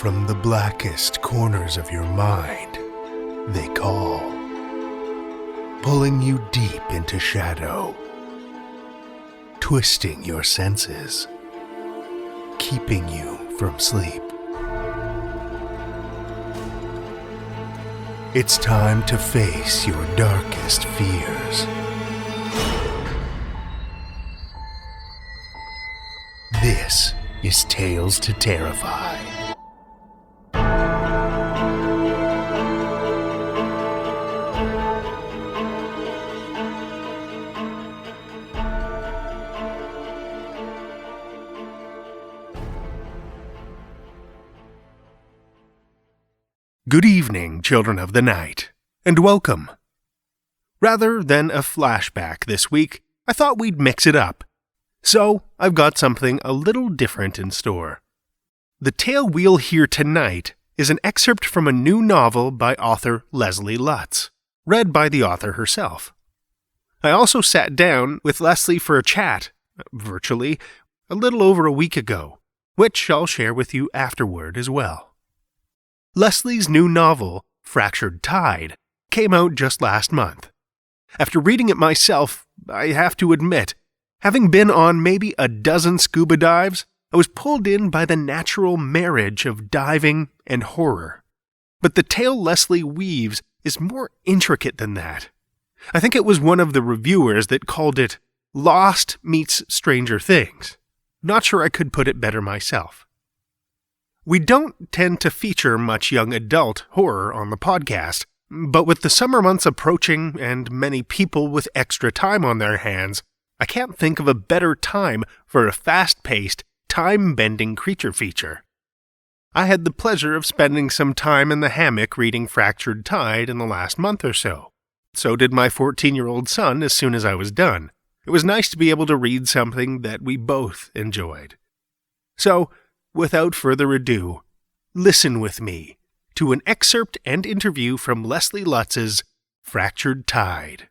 from the blackest corners of your mind, they call, pulling you deep into shadow, twisting your senses, keeping you from sleep. It's time to face your darkest fears. This is Tales to Terrify. Good evening, children of the night, and welcome. Rather than a flashback this week, I thought we'd mix it up. So, I've got something a little different in store. The tale we'll hear tonight is an excerpt from a new novel by author Leslie Lutz, read by the author herself. I also sat down with Leslie for a chat, virtually, a little over a week ago, which I'll share with you afterward as well. Leslie's new novel, Fractured Tide, came out just last month. After reading it myself, I have to admit, having been on maybe a dozen scuba dives, I was pulled in by the natural marriage of diving and horror. But the tale Leslie weaves is more intricate than that. I think it was one of the reviewers that called it Lost meets Stranger Things. Not sure I could put it better myself. We don't tend to feature much young adult horror on the podcast, but with the summer months approaching and many people with extra time on their hands, I can't think of a better time for a fast-paced, time-bending creature feature. I had the pleasure of spending some time in the hammock reading Fractured Tide in the last month or so. So did my 14-year-old son as soon as I was done. It was nice to be able to read something that we both enjoyed. So, without further ado, listen with me to an excerpt and interview from Leslie Lutz's Fractured Tide.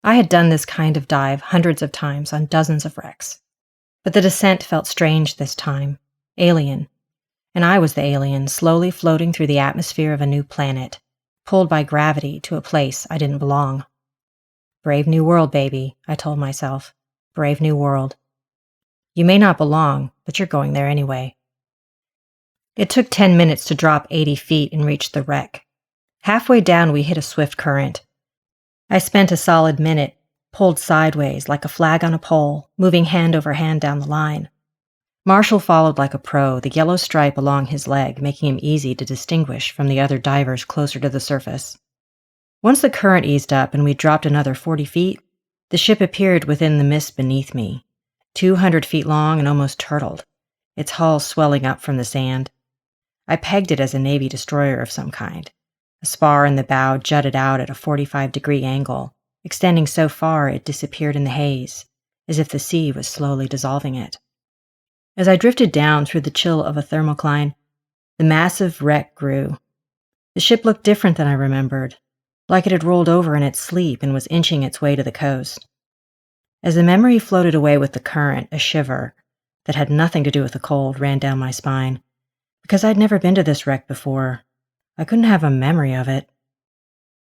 I had done this kind of dive hundreds of times on dozens of wrecks. But the descent felt strange this time, alien. And I was the alien, slowly floating through the atmosphere of a new planet, pulled by gravity to a place I didn't belong. Brave new world, baby, I told myself. Brave new world. You may not belong, but you're going there anyway. It took 10 minutes to drop 80 feet and reach the wreck. Halfway down, we hit a swift current. I spent a solid minute, pulled sideways like a flag on a pole, moving hand over hand down the line. Marshall followed like a pro, the yellow stripe along his leg making him easy to distinguish from the other divers closer to the surface. Once the current eased up and we dropped another 40 feet, the ship appeared within the mist beneath me, 200 feet long and almost turtled, its hull swelling up from the sand. I pegged it as a Navy destroyer of some kind. A spar in the bow jutted out at a 45-degree angle, extending so far it disappeared in the haze, as if the sea was slowly dissolving it. As I drifted down through the chill of a thermocline, the massive wreck grew. The ship looked different than I remembered, like it had rolled over in its sleep and was inching its way to the coast. As the memory floated away with the current, a shiver, that had nothing to do with the cold, ran down my spine. Because I'd never been to this wreck before, I couldn't have a memory of it.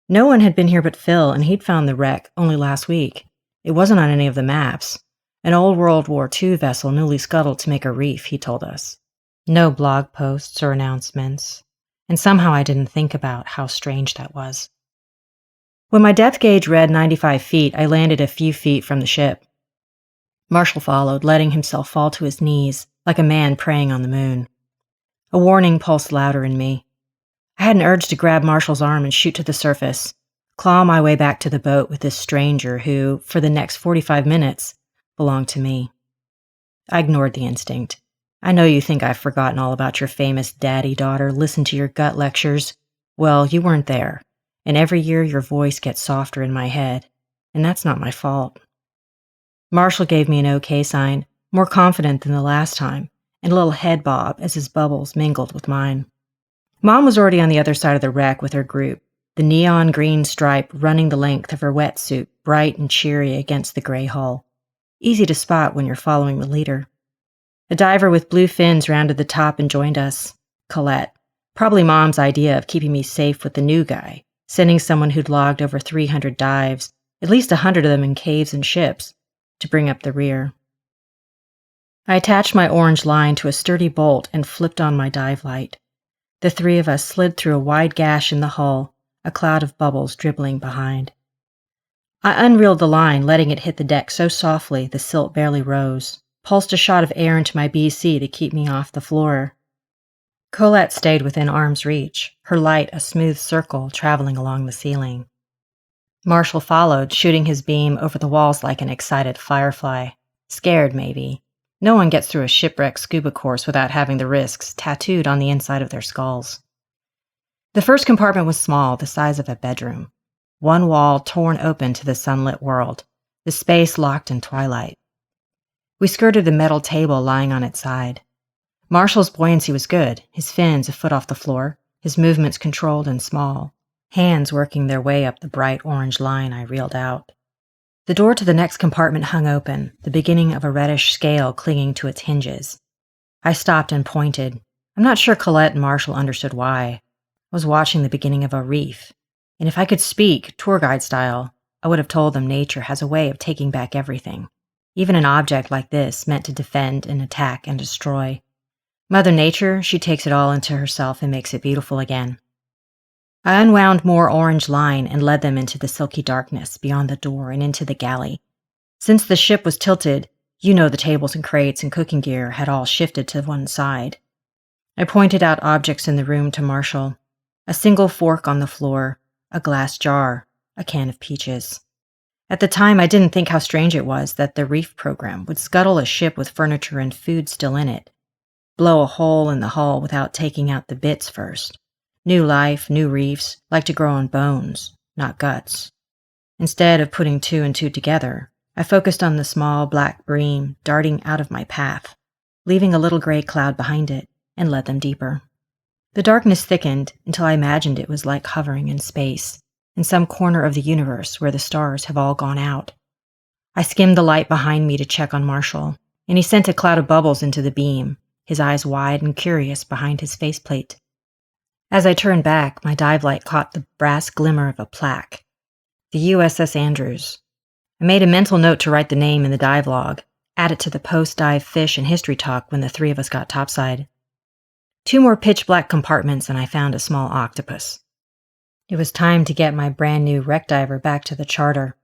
No one had been here but Phil, and he'd found the wreck only last week. It wasn't on any of the maps. An old World War II vessel newly scuttled to make a reef, he told us. No blog posts or announcements. And somehow I didn't think about how strange that was. When my depth gauge read 95 feet, I landed a few feet from the ship. Marshall followed, letting himself fall to his knees, like a man praying on the moon. A warning pulsed louder in me. I had an urge to grab Marshall's arm and shoot to the surface, claw my way back to the boat with this stranger who, for the next 45 minutes, belonged to me. I ignored the instinct. I know you think I've forgotten all about your famous daddy-daughter, listen to your gut lectures. Well, you weren't there, and every year your voice gets softer in my head, and that's not my fault. Marshall gave me an okay sign, more confident than the last time, and a little head bob as his bubbles mingled with mine. Mom was already on the other side of the wreck with her group, the neon green stripe running the length of her wetsuit, bright and cheery against the gray hull. Easy to spot when you're following the leader. A diver with blue fins rounded the top and joined us, Colette. Probably Mom's idea of keeping me safe with the new guy, sending someone who'd logged over 300 dives, at least 100 of them in caves and ships, to bring up the rear. I attached my orange line to a sturdy bolt and flipped on my dive light. The three of us slid through a wide gash in the hull, a cloud of bubbles dribbling behind. I unreeled the line, letting it hit the deck so softly the silt barely rose, pulsed a shot of air into my BC to keep me off the floor. Colette stayed within arm's reach, her light a smooth circle traveling along the ceiling. Marshall followed, shooting his beam over the walls like an excited firefly. Scared, maybe. No one gets through a shipwreck scuba course without having the risks tattooed on the inside of their skulls. The first compartment was small, the size of a bedroom. One wall torn open to the sunlit world, the space locked in twilight. We skirted a metal table lying on its side. Marshall's buoyancy was good, his fins a foot off the floor, his movements controlled and small, hands working their way up the bright orange line I reeled out. The door to the next compartment hung open, the beginning of a reddish scale clinging to its hinges. I stopped and pointed. I'm not sure Colette and Marshall understood why. I was watching the beginning of a reef, and if I could speak, tour guide style, I would have told them nature has a way of taking back everything, even an object like this meant to defend and attack and destroy. Mother Nature, she takes it all into herself and makes it beautiful again. I unwound more orange line and led them into the silky darkness beyond the door and into the galley. Since the ship was tilted, the tables and crates and cooking gear had all shifted to one side. I pointed out objects in the room to Marshall. A single fork on the floor, a glass jar, a can of peaches. At the time, I didn't think how strange it was that the reef program would scuttle a ship with furniture and food still in it, blow a hole in the hull without taking out the bits first. New life, new reefs, like to grow on bones, not guts. Instead of putting two and two together, I focused on the small black bream darting out of my path, leaving a little gray cloud behind it, and led them deeper. The darkness thickened until I imagined it was like hovering in space, in some corner of the universe where the stars have all gone out. I skimmed the light behind me to check on Marshall, and he sent a cloud of bubbles into the beam, his eyes wide and curious behind his faceplate. As I turned back, my dive light caught the brass glimmer of a plaque. The USS Andrews. I made a mental note to write the name in the dive log, add it to the post-dive fish and history talk when the three of us got topside. 2 more pitch-black compartments and I found a small octopus. It was time to get my brand-new wreck diver back to the charter,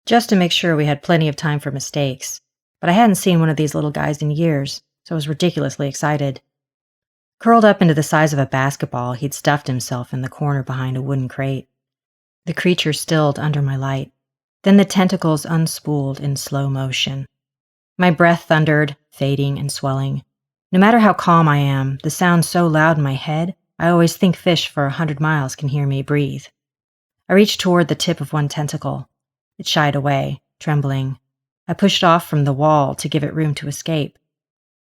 just to make sure we had plenty of time for mistakes, but I hadn't seen one of these little guys in years, so I was ridiculously excited. Curled up into the size of a basketball, he'd stuffed himself in the corner behind a wooden crate. The creature stilled under my light. Then the tentacles unspooled in slow motion. My breath thundered, fading and swelling. No matter how calm I am, the sound's so loud in my head, I always think fish for 100 miles can hear me breathe. I reached toward the tip of one tentacle. It shied away, trembling. I pushed off from the wall to give it room to escape.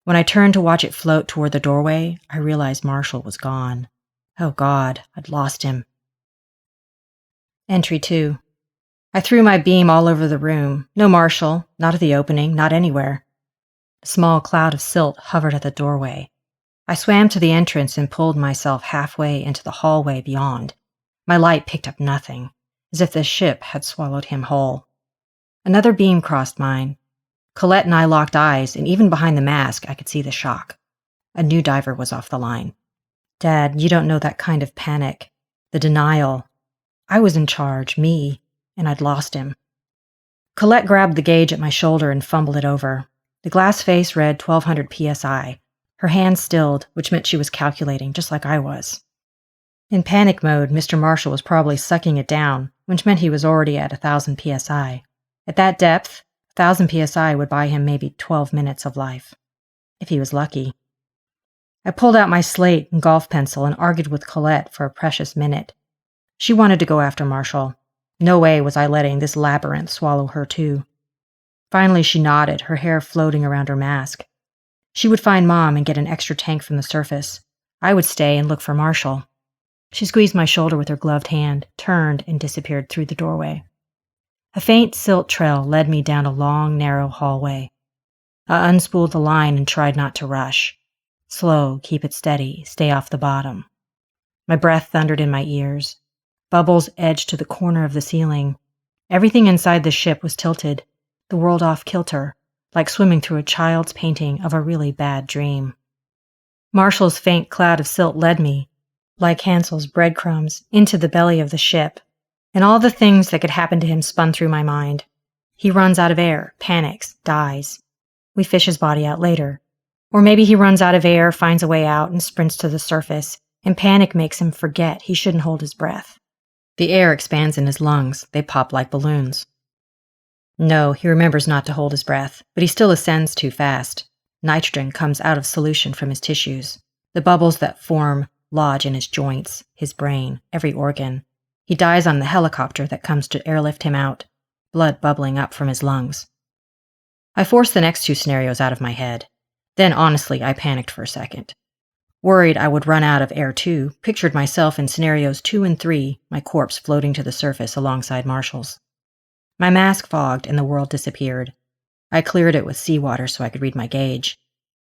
When I turned to watch it float toward the doorway, I realized Marshall was gone. Oh God, I'd lost him. Entry 2. I threw my beam all over the room. No Marshall, not at the opening, not anywhere. A small cloud of silt hovered at the doorway. I swam to the entrance and pulled myself halfway into the hallway beyond. My light picked up nothing, as if the ship had swallowed him whole. Another beam crossed mine. Colette and I locked eyes, and even behind the mask, I could see the shock. A new diver was off the line. Dad, you don't know that kind of panic. The denial. I was in charge, me, and I'd lost him. Colette grabbed the gauge at my shoulder and fumbled it over. The glass face read 1200 psi. Her hand stilled, which meant she was calculating, just like I was. In panic mode, Mr. Marshall was probably sucking it down, which meant he was already at 1000 psi. At that depth, 1000 psi would buy him maybe 12 minutes of life. If he was lucky. I pulled out my slate and golf pencil and argued with Colette for a precious minute. She wanted to go after Marshall. No way was I letting this labyrinth swallow her too. Finally she nodded, her hair floating around her mask. She would find Mom and get an extra tank from the surface. I would stay and look for Marshall. She squeezed my shoulder with her gloved hand, turned, and disappeared through the doorway. A faint silt trail led me down a long, narrow hallway. I unspooled the line and tried not to rush. Slow, keep it steady, stay off the bottom. My breath thundered in my ears. Bubbles edged to the corner of the ceiling. Everything inside the ship was tilted, the world off kilter, like swimming through a child's painting of a really bad dream. Marshall's faint cloud of silt led me, like Hansel's breadcrumbs, into the belly of the ship, and all the things that could happen to him spun through my mind. He runs out of air, panics, dies. We fish his body out later. Or maybe he runs out of air, finds a way out, and sprints to the surface, and panic makes him forget he shouldn't hold his breath. The air expands in his lungs. They pop like balloons. No, he remembers not to hold his breath, but he still ascends too fast. Nitrogen comes out of solution from his tissues. The bubbles that form lodge in his joints, his brain, every organ. He dies on the helicopter that comes to airlift him out, blood bubbling up from his lungs. I forced the next two scenarios out of my head. Then, honestly, I panicked for a second. Worried I would run out of air too, pictured myself in scenarios 2 and 3, my corpse floating to the surface alongside Marshall's. My mask fogged and the world disappeared. I cleared it with seawater so I could read my gauge.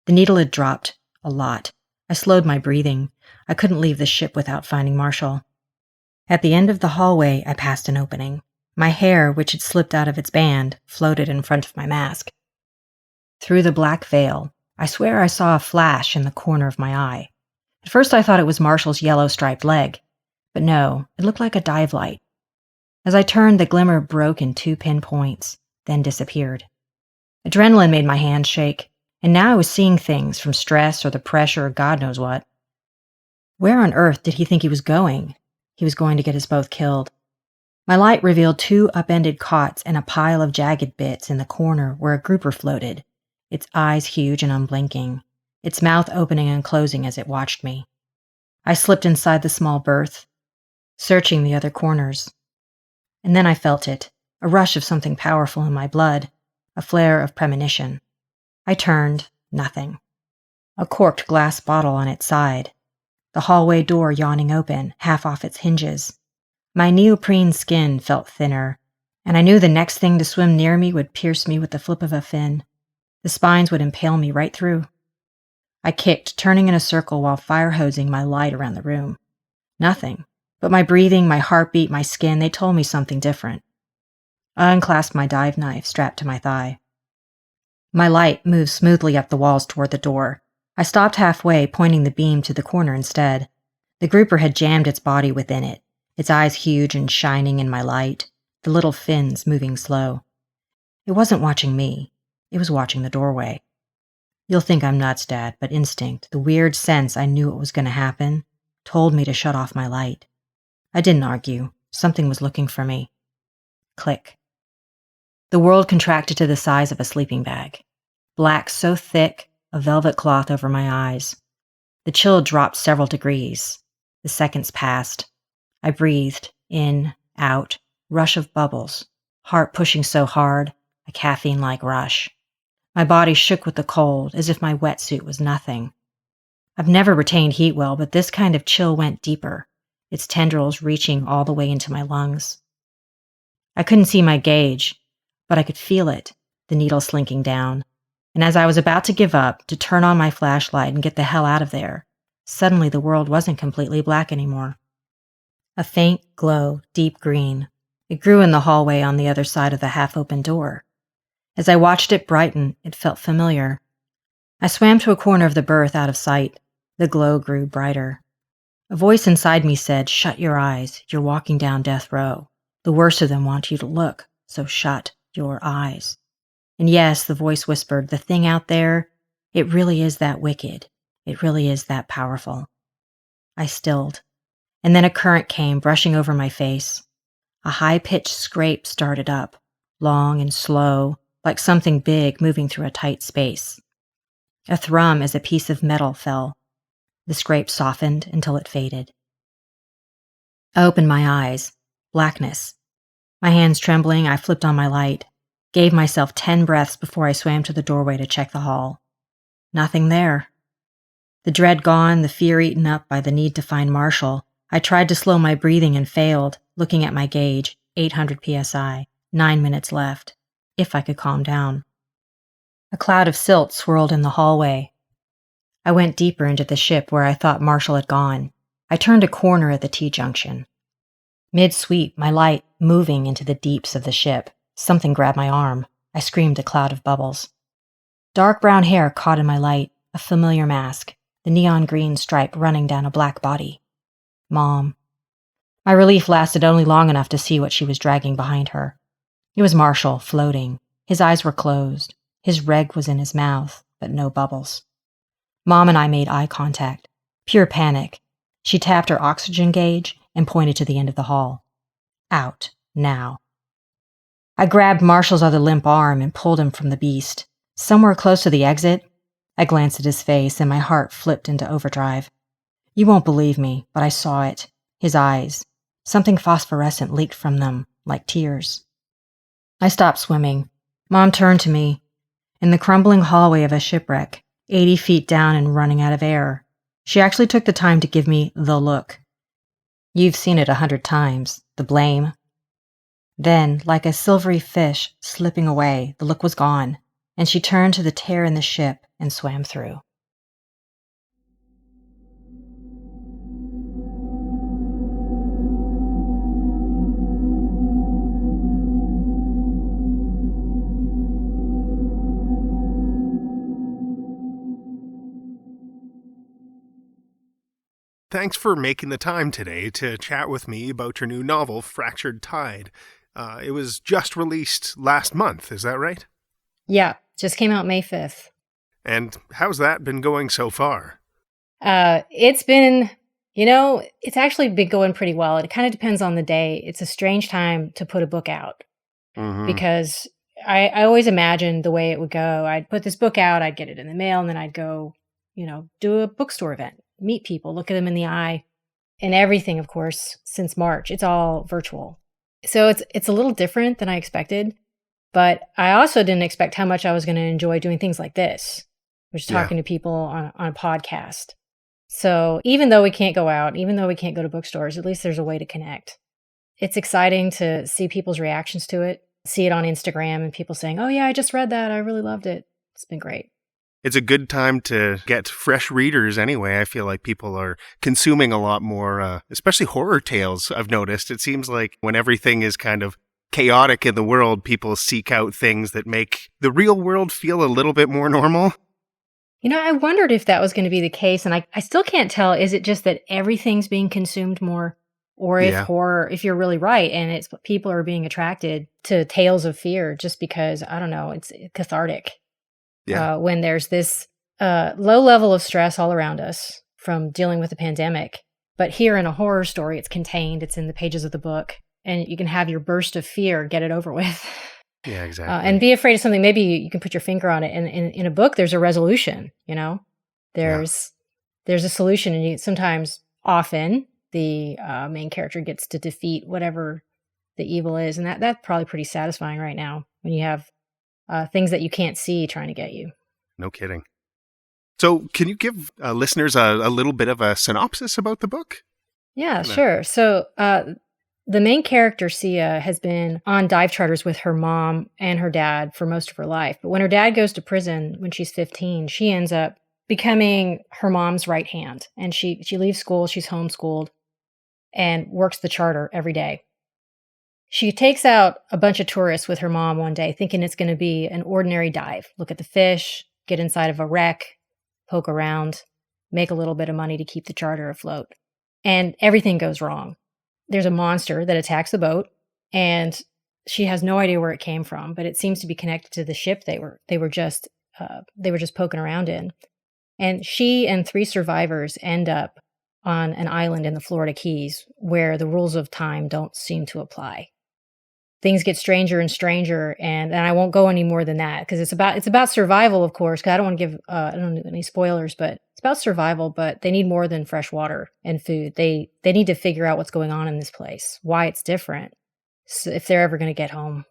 The needle had dropped a lot. I slowed my breathing. I couldn't leave the ship without finding Marshall. At the end of the hallway, I passed an opening. My hair, which had slipped out of its band, floated in front of my mask. Through the black veil, I swear I saw a flash in the corner of my eye. At first I thought it was Marshall's yellow striped leg, but no, it looked like a dive light. As I turned, the glimmer broke in 2 pinpoints, then disappeared. Adrenaline made my hands shake, and now I was seeing things from stress or the pressure or God knows what. Where on earth did he think he was going? He was going to get us both killed. My light revealed 2 upended cots and a pile of jagged bits in the corner where a grouper floated, its eyes huge and unblinking, its mouth opening and closing as it watched me. I slipped inside the small berth, searching the other corners. And then I felt it, a rush of something powerful in my blood, a flare of premonition. I turned, nothing. A corked glass bottle on its side. The hallway door yawning open, half off its hinges. My neoprene skin felt thinner, and I knew the next thing to swim near me would pierce me with the flip of a fin. The spines would impale me right through. I kicked, turning in a circle while fire-hosing my light around the room. Nothing, but my breathing, my heartbeat, my skin, they told me something different. I unclasped my dive knife strapped to my thigh. My light moved smoothly up the walls toward the door. I stopped halfway, pointing the beam to the corner instead. The grouper had jammed its body within it, its eyes huge and shining in my light, the little fins moving slow. It wasn't watching me. It was watching the doorway. You'll think I'm nuts, Dad, but instinct, the weird sense I knew what was going to happen, told me to shut off my light. I didn't argue. Something was looking for me. Click. The world contracted to the size of a sleeping bag. Black so thick, a velvet cloth over my eyes. The chill dropped several degrees. The seconds passed. I breathed, in, out, rush of bubbles, heart pushing so hard, a caffeine-like rush. My body shook with the cold, as if my wetsuit was nothing. I've never retained heat well, but this kind of chill went deeper, its tendrils reaching all the way into my lungs. I couldn't see my gauge, but I could feel it, the needle slinking down. And as I was about to give up, to turn on my flashlight and get the hell out of there, suddenly the world wasn't completely black anymore. A faint glow, deep green. It grew in the hallway on the other side of the half-open door. As I watched it brighten, it felt familiar. I swam to a corner of the berth out of sight. The glow grew brighter. A voice inside me said, "Shut your eyes. You're walking down death row. The worst of them want you to look, so shut your eyes." And yes, the voice whispered, the thing out there, it really is that wicked. It really is that powerful. I stilled. And then a current came, brushing over my face. A high-pitched scrape started up, long and slow, like something big moving through a tight space. A thrum as a piece of metal fell. The scrape softened until it faded. I opened my eyes. Blackness. My hands trembling, I flipped on my light, gave myself 10 breaths before I swam to the doorway to check the hall. Nothing there. The dread gone, the fear eaten up by the need to find Marshall, I tried to slow my breathing and failed, looking at my gauge, 800 psi, 9 minutes left, if I could calm down. A cloud of silt swirled in the hallway. I went deeper into the ship where I thought Marshall had gone. I turned a corner at the T-junction. Mid-sweep, my light moving into the deeps of the ship. Something grabbed my arm. I screamed a cloud of bubbles. Dark brown hair caught in my light, a familiar mask, the neon green stripe running down a black body. Mom. My relief lasted only long enough to see what she was dragging behind her. It was Marshall, floating. His eyes were closed. His reg was in his mouth, but no bubbles. Mom and I made eye contact. Pure panic. She tapped her oxygen gauge and pointed to the end of the hall. Out, now. I grabbed Marshall's other limp arm and pulled him from the beast. Somewhere close to the exit, I glanced at his face and my heart flipped into overdrive. You won't believe me, but I saw it. His eyes. Something phosphorescent leaked from them, like tears. I stopped swimming. Mom turned to me. In the crumbling hallway of a shipwreck, 80 feet down and running out of air, she actually took the time to give me the look. You've seen it 100 times, the blame. Then, like a silvery fish slipping away, the look was gone, and she turned to the tear in the ship and swam through. Thanks for making the time today to chat with me about your new novel, Fractured Tide. It was just released last month, is that right? Yeah, just came out May 5th. And how's that been going so far? It's been, it's actually been going pretty well. It kind of depends on the day. It's a strange time to put a book out because I always imagined the way it would go. I'd put this book out, I'd get it in the mail, and then I'd go, do a bookstore event, meet people, look at them in the eye, and everything, of course, since March, it's all virtual. So it's a little different than I expected, but I also didn't expect how much I was going to enjoy doing things like this, which is talking to people on a podcast. So even though we can't go out, even though we can't go to bookstores, at least there's a way to connect. It's exciting to see people's reactions to it, see it on Instagram and people saying, oh yeah, I just read that. I really loved it. It's been great. It's a good time to get fresh readers anyway. I feel like people are consuming a lot more, especially horror tales, I've noticed. It seems like when everything is kind of chaotic in the world, people seek out things that make the real world feel a little bit more normal. I wondered if that was going to be the case, and I still can't tell. Is it just that everything's being consumed more? Or if horror, if you're really right, and it's people are being attracted to tales of fear just because, I don't know, it's cathartic. When there's this low level of stress all around us from dealing with the pandemic. But here in a horror story, it's contained, it's in the pages of the book, and you can have your burst of fear, get it over with. Yeah, exactly. And be afraid of something, maybe you can put your finger on it. And in a book, there's a resolution, There's a solution, and often, the main character gets to defeat whatever the evil is. And that's probably pretty satisfying right now when you have things that you can't see trying to get you. No kidding. So can you give listeners a little bit of a synopsis about the book? Yeah, sure. So the main character, Sia, has been on dive charters with her mom and her dad for most of her life. But when her dad goes to prison when she's 15, she ends up becoming her mom's right hand. And she leaves school, she's homeschooled, and works the charter every day. She takes out a bunch of tourists with her mom one day, thinking it's going to be an ordinary dive. Look at the fish, get inside of a wreck, poke around, make a little bit of money to keep the charter afloat. And everything goes wrong. There's a monster that attacks the boat, and she has no idea where it came from, but it seems to be connected to the ship they were just poking around in. And she and 3 survivors end up on an island in the Florida Keys where the rules of time don't seem to apply. things get stranger and stranger, and I won't go any more than that because it's about survival, of course. Because I don't want to give I don't know any spoilers, but it's about survival. But they need more than fresh water and food. They need to figure out what's going on in this place, why it's different, so if they're ever going to get home.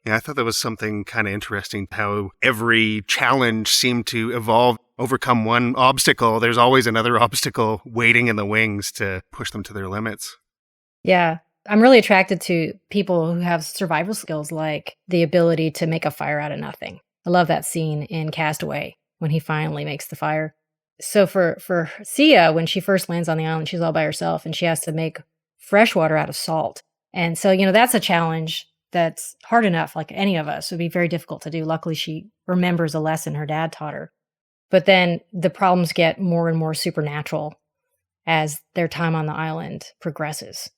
Yeah, I thought that was something kind of interesting, how every challenge seemed to evolve, overcome one obstacle. There's always another obstacle waiting in the wings to push them to their limits. Yeah. I'm really attracted to people who have survival skills, like the ability to make a fire out of nothing. I love that scene in Castaway when he finally makes the fire. So for Sia, when she first lands on the island, she's all by herself and she has to make fresh water out of salt. And so, that's a challenge that's hard enough, like any of us. It would be very difficult to do. Luckily, she remembers a lesson her dad taught her. But then the problems get more and more supernatural as their time on the island progresses.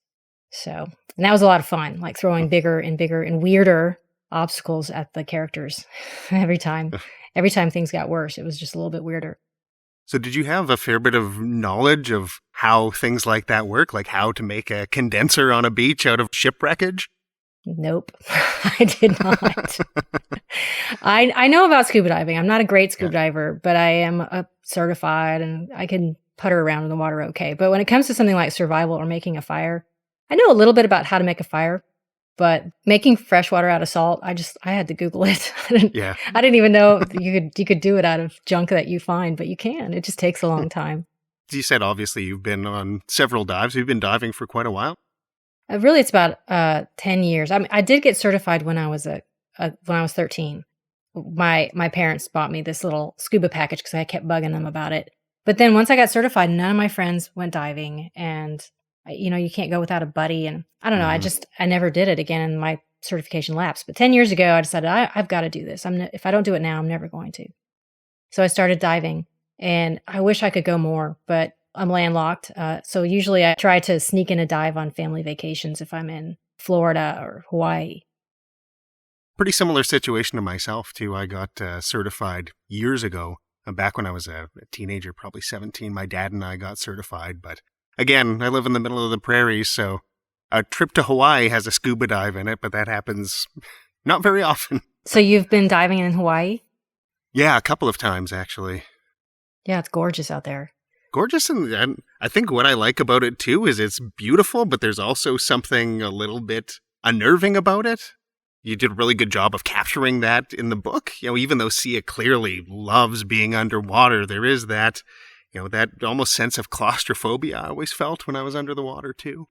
So, and that was a lot of fun, like throwing bigger and bigger and weirder obstacles at the characters every time. Every time things got worse, it was just a little bit weirder. So did you have a fair bit of knowledge of how things like that work, like how to make a condenser on a beach out of shipwreckage? Nope, I did not. I know about scuba diving. I'm not a great scuba diver, but I am certified and I can putter around in the water okay. But when it comes to something like survival or making a fire, I know a little bit about how to make a fire, but making fresh water out of salt, I had to Google it. I didn't even know you could do it out of junk that you find, but you can. It just takes a long time. You said obviously you've been on several dives. You've been diving for quite a while. Really, it's about 10 years. I mean, I did get certified when I was 13. My parents bought me this little scuba package because I kept bugging them about it. But then once I got certified, none of my friends went diving, and you can't go without a buddy. And I don't know, I never did it again, and my certification lapsed. But 10 years ago, I decided I've got to do this. If I don't do it now, I'm never going to. So I started diving, and I wish I could go more, but I'm landlocked. So usually I try to sneak in a dive on family vacations if I'm in Florida or Hawaii. Pretty similar situation to myself, too. I got certified years ago, back when I was a teenager, probably 17. My dad and I got certified. But again, I live in the middle of the prairies, so a trip to Hawaii has a scuba dive in it, but that happens not very often. So you've been diving in Hawaii? Yeah, a couple of times, actually. Yeah, it's gorgeous out there. Gorgeous, and I think what I like about it too is it's beautiful, but there's also something a little bit unnerving about it. You did a really good job of capturing that in the book. Even though Sia clearly loves being underwater, there is that, that almost sense of claustrophobia I always felt when I was under the water too.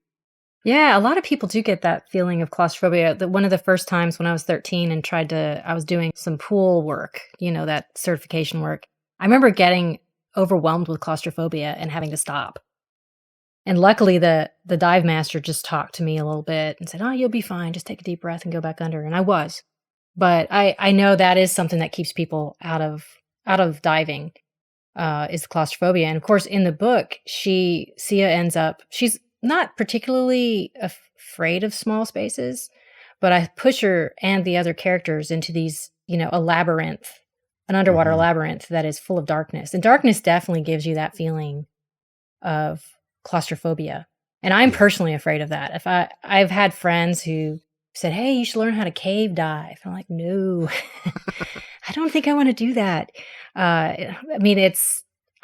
Yeah, a lot of people do get that feeling of claustrophobia. One of the first times when I was 13 and I was doing some pool work, that certification work, I remember getting overwhelmed with claustrophobia and having to stop. And luckily the dive master just talked to me a little bit and said, "Oh, you'll be fine. Just take a deep breath and go back under." And I was. But I know that is something that keeps people out of diving, is the claustrophobia. And of course, in the book, Sia she's not particularly afraid of small spaces, but I push her and the other characters into these, a labyrinth, an underwater labyrinth that is full of darkness. And darkness definitely gives you that feeling of claustrophobia. And I'm personally afraid of that. I've had friends who said, "Hey, you should learn how to cave dive." I'm like, no, I don't think I want to do that. I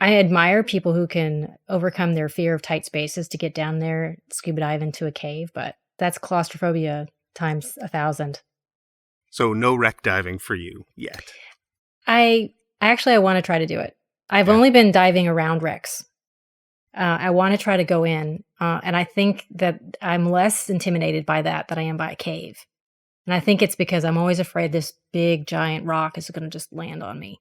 admire people who can overcome their fear of tight spaces to get down there, scuba dive into a cave, but that's claustrophobia times 1,000. So no wreck diving for you yet. I want to try to do it. I've only been diving around wrecks. I want to try to go in, and I think that I'm less intimidated by that than I am by a cave. And I think it's because I'm always afraid this big, giant rock is going to just land on me,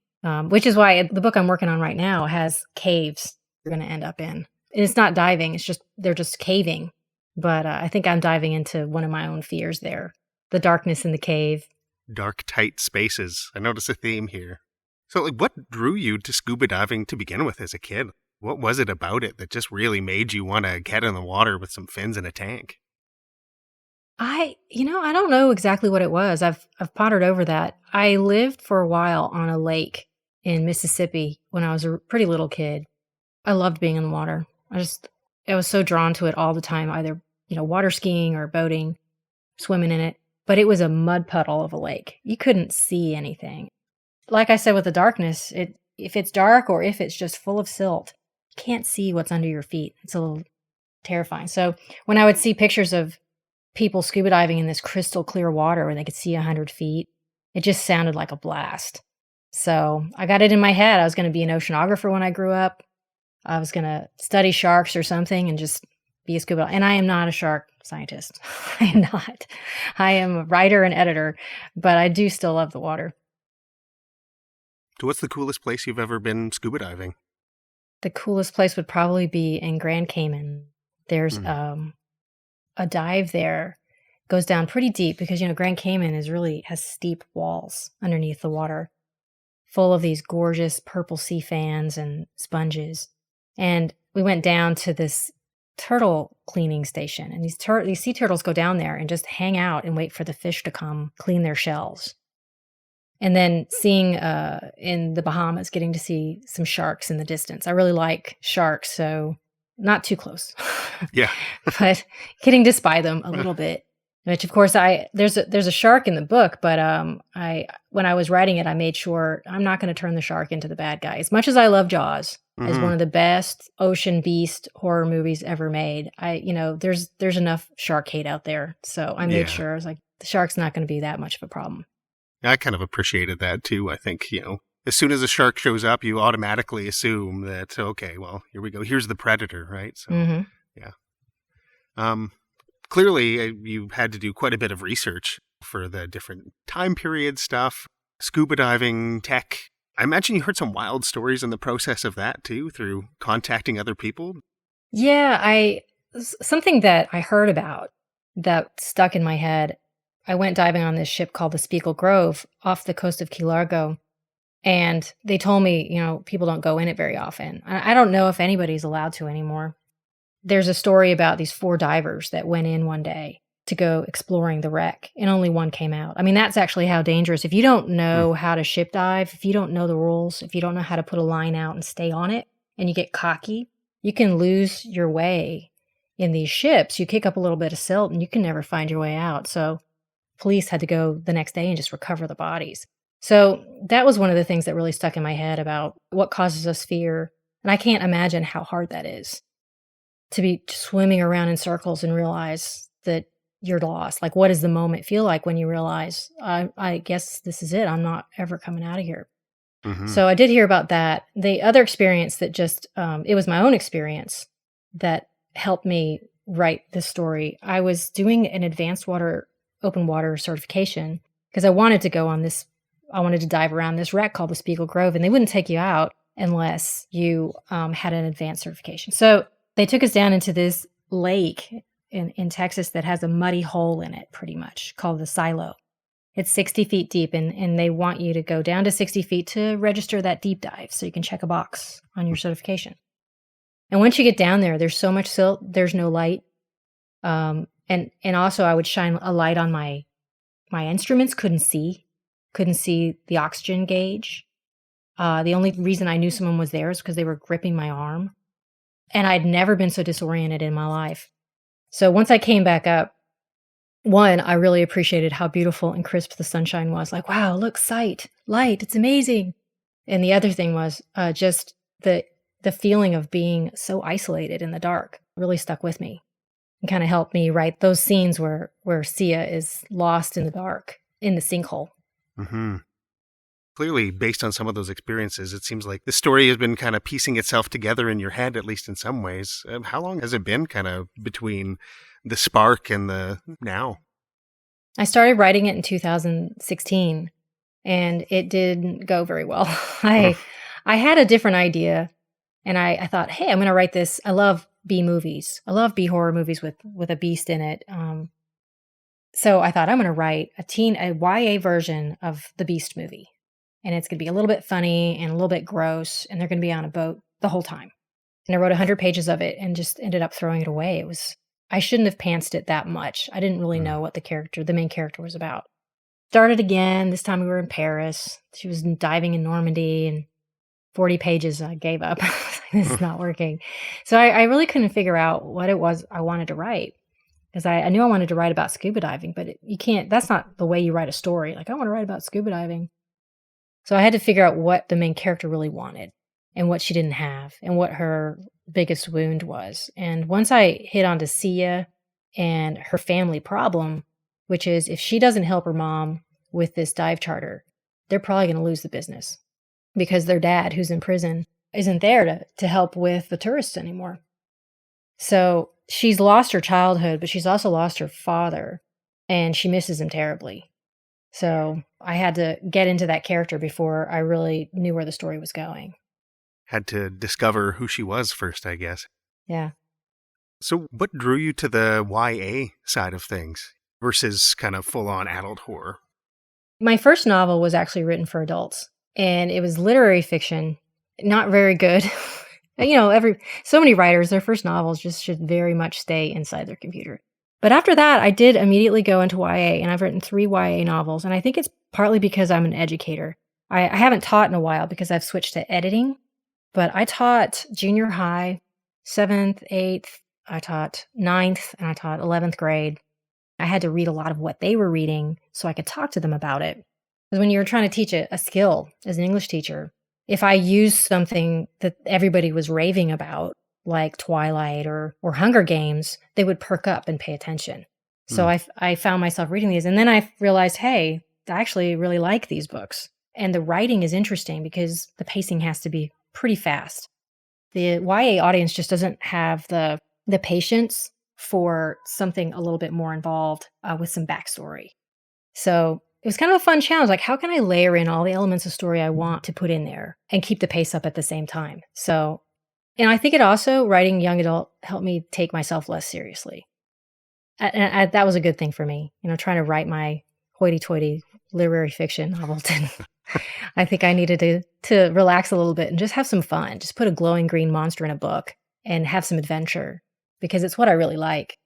which is why the book I'm working on right now has caves you're going to end up in. And it's not diving, they're just caving. But I think I'm diving into one of my own fears there, the darkness in the cave. Dark, tight spaces. I notice a theme here. So, what drew you to scuba diving to begin with as a kid? What was it about it that just really made you want to get in the water with some fins and a tank? I don't know exactly what it was. I've pondered over that. I lived for a while on a lake in Mississippi when I was a pretty little kid. I loved being in the water. I was so drawn to it all the time, either, water skiing or boating, swimming in it. but it was a mud puddle of a lake. You couldn't see anything. Like I said with the darkness, if it's dark or if it's just full of silt, you can't see what's under your feet. It's a little terrifying. So when I would see pictures of people scuba diving in this crystal clear water where they could see 100 feet, it just sounded like a blast. So I got it in my head. I was going to be an oceanographer when I grew up. I was going to study sharks or something and just be a scuba diver. And I am not a shark scientist. I am not. I am a writer and editor, but I do still love the water. So what's the coolest place you've ever been scuba diving? The coolest place would probably be in Grand Cayman. There's a dive there, goes down pretty deep because, Grand Cayman has steep walls underneath the water, full of these gorgeous purple sea fans and sponges. And we went down to this turtle cleaning station, and these sea turtles go down there and just hang out and wait for the fish to come clean their shells. And then seeing in the Bahamas, getting to see some sharks in the distance. I really like sharks, so not too close. Yeah. But getting to spy them a little bit. Which, of course, there's a shark in the book, but when I was writing it, I made sure I'm not going to turn the shark into the bad guy. As much as I love Jaws, as one of the best ocean beast horror movies ever made, there's enough shark hate out there. So I made sure I was like, the shark's not going to be that much of a problem. I kind of appreciated that too. I think, as soon as a shark shows up, you automatically assume that, okay, well, here we go. Here's the predator, right? So, yeah. Clearly, you had to do quite a bit of research for the different time period stuff, scuba diving, tech. I imagine you heard some wild stories in the process of that too, through contacting other people. Yeah, something that I heard about that stuck in my head. I went diving on this ship called the Spiegel Grove off the coast of Key Largo. And they told me, people don't go in it very often. I don't know if anybody's allowed to anymore. There's a story about these 4 divers that went in one day to go exploring the wreck, and only one came out. I mean, that's actually how dangerous. If you don't know how to ship dive, if you don't know the rules, if you don't know how to put a line out and stay on it, and you get cocky, you can lose your way in these ships. You kick up a little bit of silt and you can never find your way out. So police had to go the next day and just recover the bodies. So that was one of the things that really stuck in my head about what causes us fear. And I can't imagine how hard that is, to be swimming around in circles and realize that you're lost. Like, what does the moment feel like when you realize, I guess this is it. I'm not ever coming out of here. So I did hear about that. The other experience that just, it was my own experience that helped me write this story. I was doing an advanced open water certification because I wanted to go on this, I wanted to dive around this wreck called the Spiegel Grove, and they wouldn't take you out unless you had an advanced certification. So they took us down into this lake in Texas that has a muddy hole in it, pretty much, called the Silo. It's 60 feet deep, and they want you to go down to 60 feet to register that deep dive so you can check a box on your certification. And once you get down there, there's so much silt, there's no light. And also I would shine a light on my instruments, couldn't see the oxygen gauge. The only reason I knew someone was there is because they were gripping my arm. And I'd never been so disoriented in my life. So once I came back up, one, I really appreciated how beautiful and crisp the sunshine was. Like, wow, look, light, it's amazing. And the other thing was just the feeling of being so isolated in the dark really stuck with me and kind of helped me write those scenes where Sia is lost in the dark, in the sinkhole. Clearly, based on some of those experiences, it seems like the story has been kind of piecing itself together in your head, at least in some ways. How long has it been kind of between the spark and the now? I started writing it in 2016, and it didn't go very well. I had a different idea, and I thought, hey, I'm going to write this. I love B movies. I love B horror movies with a beast in it. So I thought I'm going to write a YA version of the Beast movie. And it's going to be a little bit funny and a little bit gross, and they're going to be on a boat the whole time. And I wrote 100 pages of it and just ended up throwing it away. I shouldn't have pantsed it that much. I didn't really know what the main character was about. Started again. This time we were in Paris. She was diving in Normandy, and 40 pages I gave up. This is not working. So I really couldn't figure out what it was I wanted to write. because I knew I wanted to write about scuba diving, but you can't, that's not the way you write a story. Like, I want to write about scuba diving. So I had to figure out what the main character really wanted and what she didn't have and what her biggest wound was. And once I hit onto Sia and her family problem, which is if she doesn't help her mom with this dive charter, they're probably going to lose the business because their dad, who's in prison, isn't there to help with the tourists anymore. So she's lost her childhood, but she's also lost her father, and she misses him terribly. So I had to get into that character before I really knew where the story was going. Had to discover who she was first, I guess. Yeah. So what drew you to the YA side of things versus kind of full-on adult horror? My first novel was actually written for adults, and it was literary fiction, not very good. So many writers, their first novels just should very much stay inside their computer. But after that, I did immediately go into YA, and I've written 3 YA novels, and I think it's partly because I'm an educator. I haven't taught in a while because I've switched to editing, but I taught junior high, 7th, 8th, I taught 9th, and I taught 11th grade. I had to read a lot of what they were reading so I could talk to them about it. Because when you're trying to teach a skill as an English teacher, if I used something that everybody was raving about, like Twilight or Hunger Games, they would perk up and pay attention. So I found myself reading these. And then I realized, hey, I actually really like these books. And the writing is interesting because the pacing has to be pretty fast. The YA audience just doesn't have the patience for something a little bit more involved with some backstory. So it was kind of a fun challenge. Like, how can I layer in all the elements of story I want to put in there and keep the pace up at the same time? So, and I think it also, writing young adult, helped me take myself less seriously. And that was a good thing for me. Trying to write my hoity-toity literary fiction novel. I think I needed to relax a little bit and just have some fun. Just put a glowing green monster in a book and have some adventure because it's what I really like.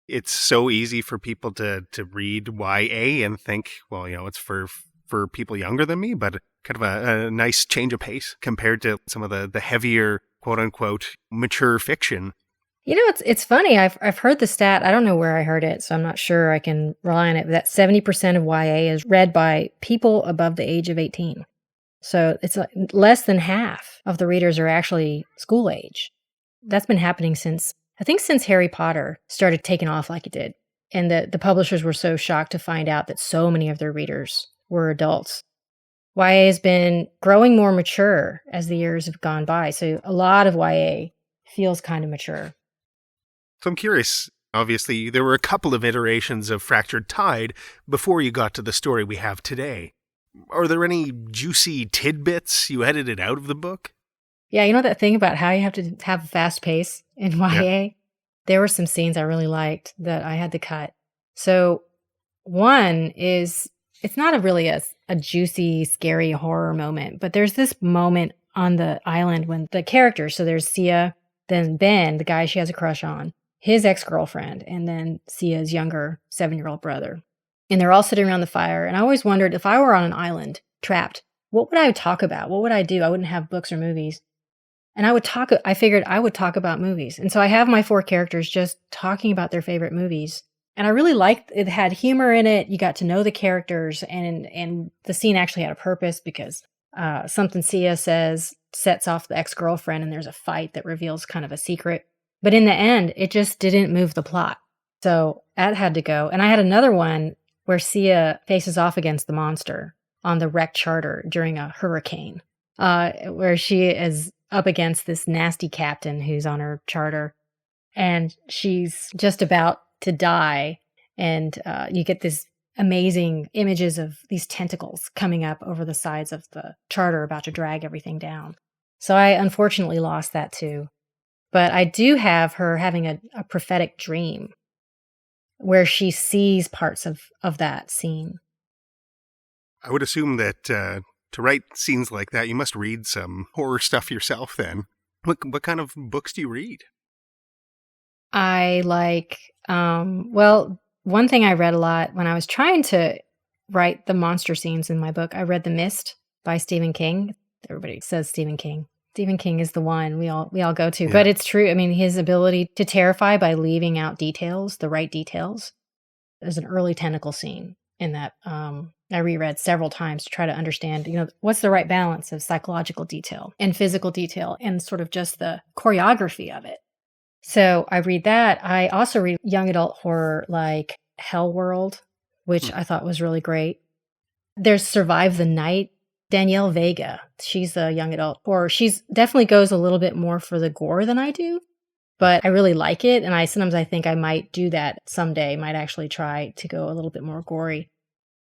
It's so easy for people to read YA and think, well, it's for people younger than me, but kind of a nice change of pace compared to some of the heavier, quote unquote, mature fiction. It's funny. I've heard the stat. I don't know where I heard it, so I'm not sure I can rely on it. But that 70% of YA is read by people above the age of 18. So it's less than half of the readers are actually school age. That's been happening since Harry Potter started taking off like it did. And the publishers were so shocked to find out that so many of their readers were adults. YA has been growing more mature as the years have gone by. So a lot of YA feels kind of mature. So I'm curious, obviously, there were a couple of iterations of Fractured Tide before you got to the story we have today. Are there any juicy tidbits you edited out of the book? Yeah, that thing about how you have to have a fast pace in YA? Yeah. There were some scenes I really liked that I had to cut. So one is, it's not really a juicy, scary horror moment, but there's this moment on the island when the characters, so there's Sia, then Ben, the guy she has a crush on, his ex-girlfriend, and then Sia's younger 7-year-old brother. And they're all sitting around the fire. And I always wondered, if I were on an island, trapped, what would I talk about? What would I do? I wouldn't have books or movies. And I figured I would talk about movies. And so I have my 4 characters just talking about their favorite movies. And I really liked it. Had humor in it. You got to know the characters, and the scene actually had a purpose because something Sia says sets off the ex-girlfriend, and there's a fight that reveals kind of a secret. But in the end, it just didn't move the plot. So that had to go. And I had another one where Sia faces off against the monster on the wrecked charter during a hurricane, where she is up against this nasty captain who's on her charter. And she's just about to die. And you get this amazing images of these tentacles coming up over the sides of the charter about to drag everything down. So I unfortunately lost that too. But I do have her having a prophetic dream where she sees parts of that scene. I would assume that to write scenes like that, you must read some horror stuff yourself then. What kind of books do you read? I like, one thing I read a lot when I was trying to write the monster scenes in my book, I read The Mist by Stephen King. Everybody says Stephen King. Stephen King is the one we all go to. Yeah. But it's true. I mean, his ability to terrify by leaving out details, the right details. There's an early tentacle scene in that I reread several times to try to understand, what's the right balance of psychological detail and physical detail and sort of just the choreography of it. So I read that. I also read young adult horror like Hell World, which I thought was really great. There's Survive the Night. Danielle Vega, she's a young adult horror. She's definitely goes a little bit more for the gore than I do, but I really like it. And sometimes I think I might do that someday, might actually try to go a little bit more gory.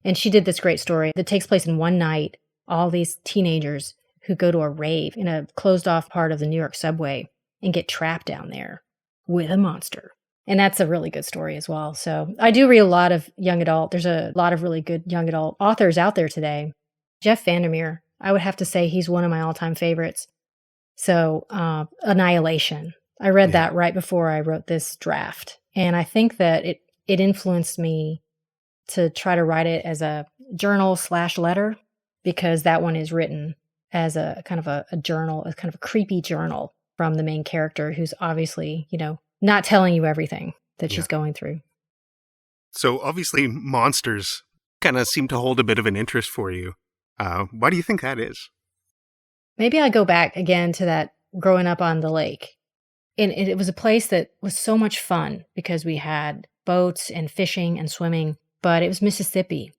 And she did this great story that takes place in one night. All these teenagers who go to a rave in a closed off part of the New York subway and get trapped down there with a monster. And that's a really good story as well. So I do read a lot of young adult. There's a lot of really good young adult authors out there today. Jeff Vandermeer, I would have to say he's one of my all-time favorites. So Annihilation. I read that right before I wrote this draft. And I think that it influenced me to try to write it as a journal/letter, because that one is written as a kind of a journal, a kind of a creepy journal from the main character who's obviously, not telling you everything that she's going through. So obviously monsters kind of seem to hold a bit of an interest for you. Why do you think that is? Maybe I go back again to that growing up on the lake. And it was a place that was so much fun because we had boats and fishing and swimming, but it was Mississippi.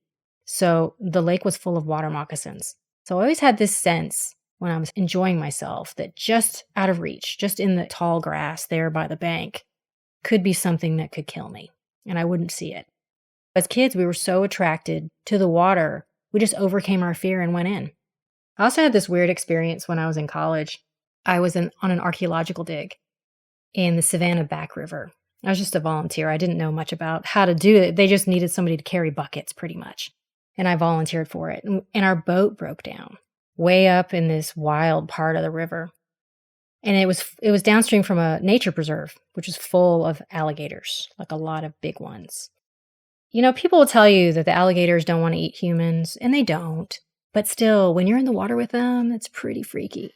So the lake was full of water moccasins. So I always had this sense when I was enjoying myself that just out of reach, just in the tall grass there by the bank, could be something that could kill me, and I wouldn't see it. As kids, we were so attracted to the water, we just overcame our fear and went in. I also had this weird experience when I was in college. I was on an archaeological dig in the Savannah Back River. I was just a volunteer. I didn't know much about how to do it. They just needed somebody to carry buckets pretty much. And I volunteered for it. And our boat broke down way up in this wild part of the river. And it was downstream from a nature preserve, which is full of alligators, like a lot of big ones. People will tell you that the alligators don't want to eat humans, and they don't. But still, when you're in the water with them, it's pretty freaky.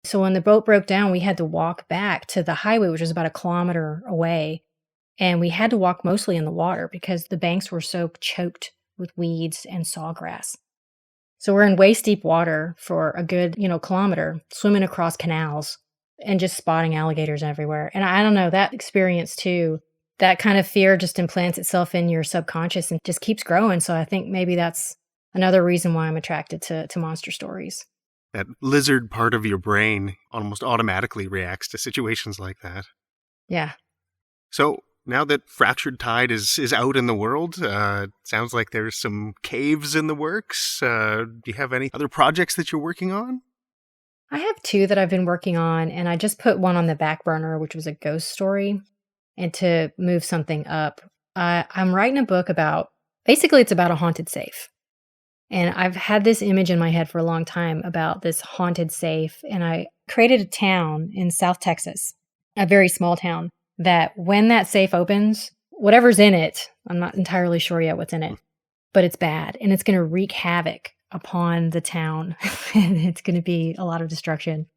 So when the boat broke down, we had to walk back to the highway, which was about 1 kilometer away. And we had to walk mostly in the water because the banks were so choked with weeds and sawgrass. So we're in waist deep water for a good, kilometer, swimming across canals and just spotting alligators everywhere. And I don't know, that experience too, that kind of fear just implants itself in your subconscious and just keeps growing. So I think maybe that's another reason why I'm attracted to monster stories. That lizard part of your brain almost automatically reacts to situations like that. Yeah. So now that Fractured Tide is out in the world, sounds like there's some caves in the works. Do you have any other projects that you're working on? I have 2 that I've been working on, and I just put one on the back burner, which was a ghost story. And to move something up, I'm writing a book basically it's about a haunted safe. And I've had this image in my head for a long time about this haunted safe. And I created a town in South Texas, a very small town, that when that safe opens, whatever's in it, I'm not entirely sure yet what's in it, but it's bad. And it's going to wreak havoc upon the town. And it's going to be a lot of destruction.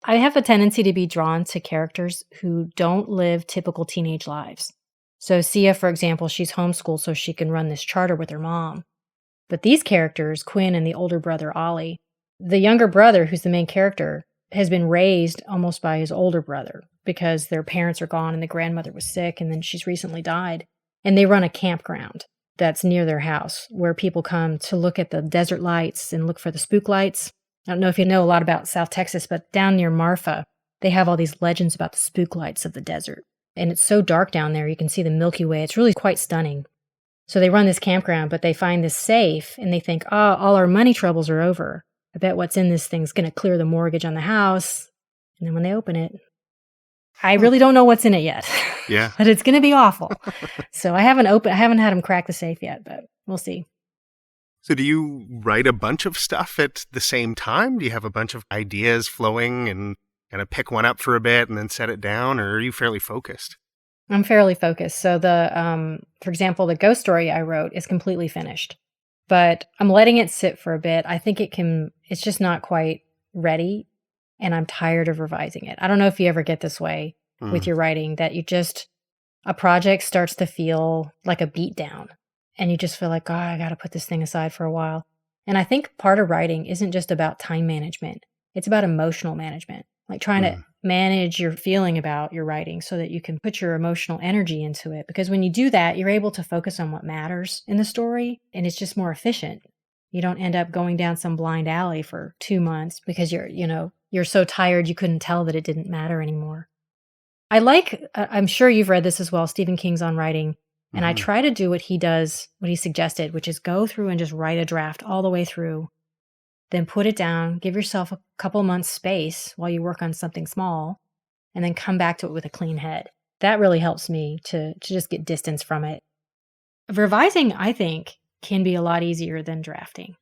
I have a tendency to be drawn to characters who don't live typical teenage lives. So Sia, for example, she's homeschooled so she can run this charter with her mom. But these characters, Quinn and the older brother, Ollie, the younger brother, who's the main character, has been raised almost by his older brother because their parents are gone and the grandmother was sick and then she's recently died. And they run a campground that's near their house where people come to look at the desert lights and look for the spook lights. I don't know if you know a lot about South Texas, but down near Marfa, they have all these legends about the spook lights of the desert. And it's so dark down there, you can see the Milky Way. It's really quite stunning. So they run this campground, but they find this safe, and they think, oh, all our money troubles are over. I bet what's in this thing's going to clear the mortgage on the house. And then when they open it, I really don't know what's in it yet. Yeah. But it's going to be awful. So I haven't had them crack the safe yet, but we'll see. So do you write a bunch of stuff at the same time? Do you have a bunch of ideas flowing and kind of pick one up for a bit and then set it down, or are you fairly focused? I'm fairly focused. So for example, the ghost story I wrote is completely finished, but I'm letting it sit for a bit. I think it's just not quite ready. and I'm tired of revising it. I don't know if you ever get this way with your writing, that a project starts to feel like a beat down, and you just feel like, oh, I got to put this thing aside for a while. And I think part of writing isn't just about time management. It's about emotional management, like trying to manage your feeling about your writing so that you can put your emotional energy into it. Because when you do that, you're able to focus on what matters in the story, and it's just more efficient. You don't end up going down some blind alley for 2 months because you're so tired you couldn't tell that it didn't matter anymore. I'm sure you've read this as well, Stephen King's On Writing, and I try to do what he suggested, which is go through and just write a draft all the way through, then put it down, give yourself a couple months space while you work on something small, and then come back to it with a clean head. That really helps me to just get distance from it. Revising, I think, can be a lot easier than drafting.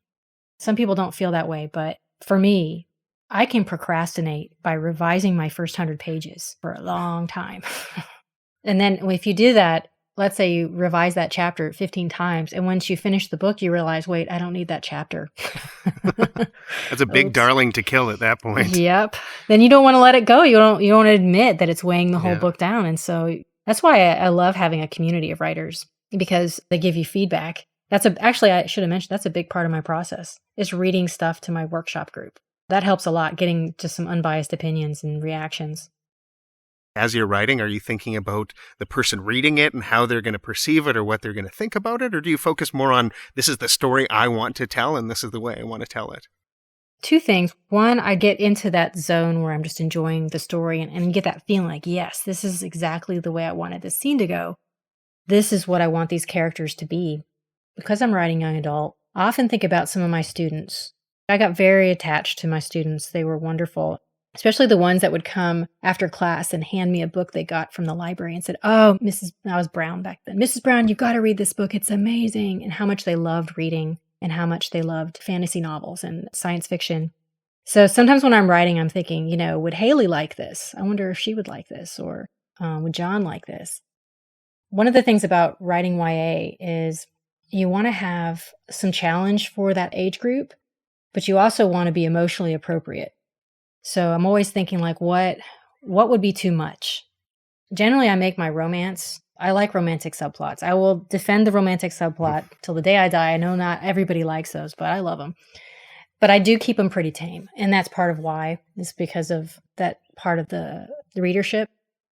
Some people don't feel that way, but for me, I can procrastinate by revising my first 100 pages for a long time. And then if you do that, let's say you revise that chapter 15 times, and once you finish the book, you realize, wait, I don't need that chapter. That's a big darling to kill at that point. Yep. Then you don't want to let it go. You don't want to admit that it's weighing the whole book down. And so that's why I love having a community of writers, because they give you feedback. Actually, I should have mentioned, that's a big part of my process, is reading stuff to my workshop group. That helps a lot, getting to some unbiased opinions and reactions. As you're writing, are you thinking about the person reading it and how they're going to perceive it or what they're going to think about it? Or do you focus more on, this is the story I want to tell and this is the way I want to tell it? Two things. One, I get into that zone where I'm just enjoying the story and get that feeling like, yes, this is exactly the way I wanted this scene to go. This is what I want these characters to be. Because I'm writing young adult, I often think about some of my students. I got very attached to my students. They were wonderful, especially the ones that would come after class and hand me a book they got from the library and said, oh, I was Brown back then. Mrs. Brown, you've got to read this book. It's amazing. And how much they loved reading and how much they loved fantasy novels and science fiction. So sometimes when I'm writing, I'm thinking, would Haley like this? I wonder if she would like this, or would John like this? One of the things about writing YA is you want to have some challenge for that age group, but you also want to be emotionally appropriate. So I'm always thinking, like, what would be too much? Generally, I make my romance. I like romantic subplots. I will defend the romantic subplot till the day I die. I know not everybody likes those, but I love them. But I do keep them pretty tame. And that's part of why. It's because of that part of the readership.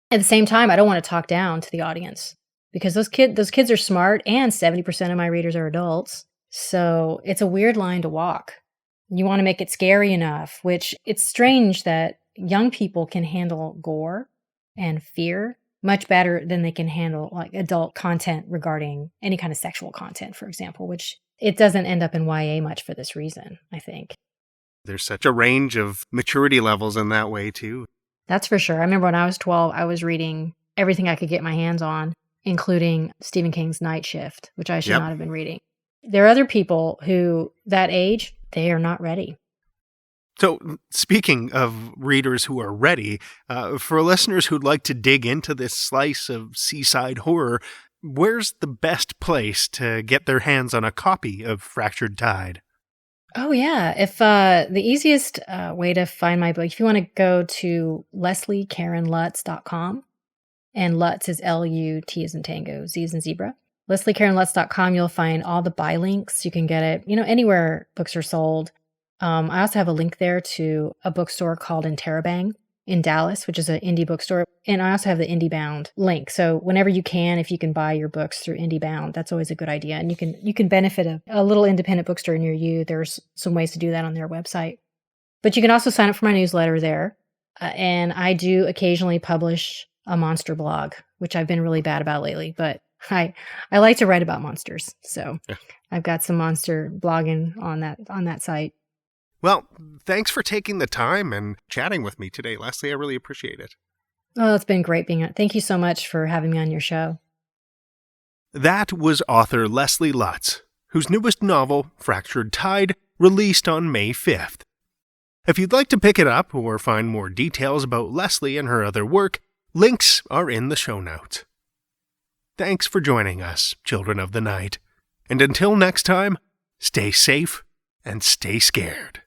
At the same time, I don't want to talk down to the audience, because those kids are smart, and 70% of my readers are adults. So it's a weird line to walk. You want to make it scary enough, which it's strange that young people can handle gore and fear much better than they can handle like adult content regarding any kind of sexual content, for example, which it doesn't end up in YA much for this reason, I think. There's such a range of maturity levels in that way, too. That's for sure. I remember when I was 12, I was reading everything I could get my hands on, including Stephen King's Night Shift, which I should not have been reading. There are other people who, that age, they are not ready. So speaking of readers who are ready, for listeners who'd like to dig into this slice of seaside horror, where's the best place to get their hands on a copy of Fractured Tide? Oh, yeah. If the easiest way to find my book, if you want to go to LeslieKarenLutz.com, and Lutz is L-U-T as in tango, Z as in zebra. LeslieKarenLutz.com, you'll find all the buy links. You can get it, anywhere books are sold. I also have a link there to a bookstore called Interrobang in Dallas, which is an indie bookstore. And I also have the IndieBound link. So whenever you can, if you can buy your books through IndieBound, that's always a good idea. And you can benefit a little independent bookstore near you. There's some ways to do that on their website. But you can also sign up for my newsletter there. And I do occasionally publish a monster blog, which I've been really bad about lately, but I like to write about monsters. So I've got some monster blogging on that site. Well, thanks for taking the time and chatting with me today, Leslie. I really appreciate it. Oh, it's been great being on. Thank you so much for having me on your show. That was author Leslie Lutz, whose newest novel, Fractured Tide, released on May 5th. If you'd like to pick it up or find more details about Leslie and her other work, links are in the show notes. Thanks for joining us, children of the night. And until next time, stay safe and stay scared.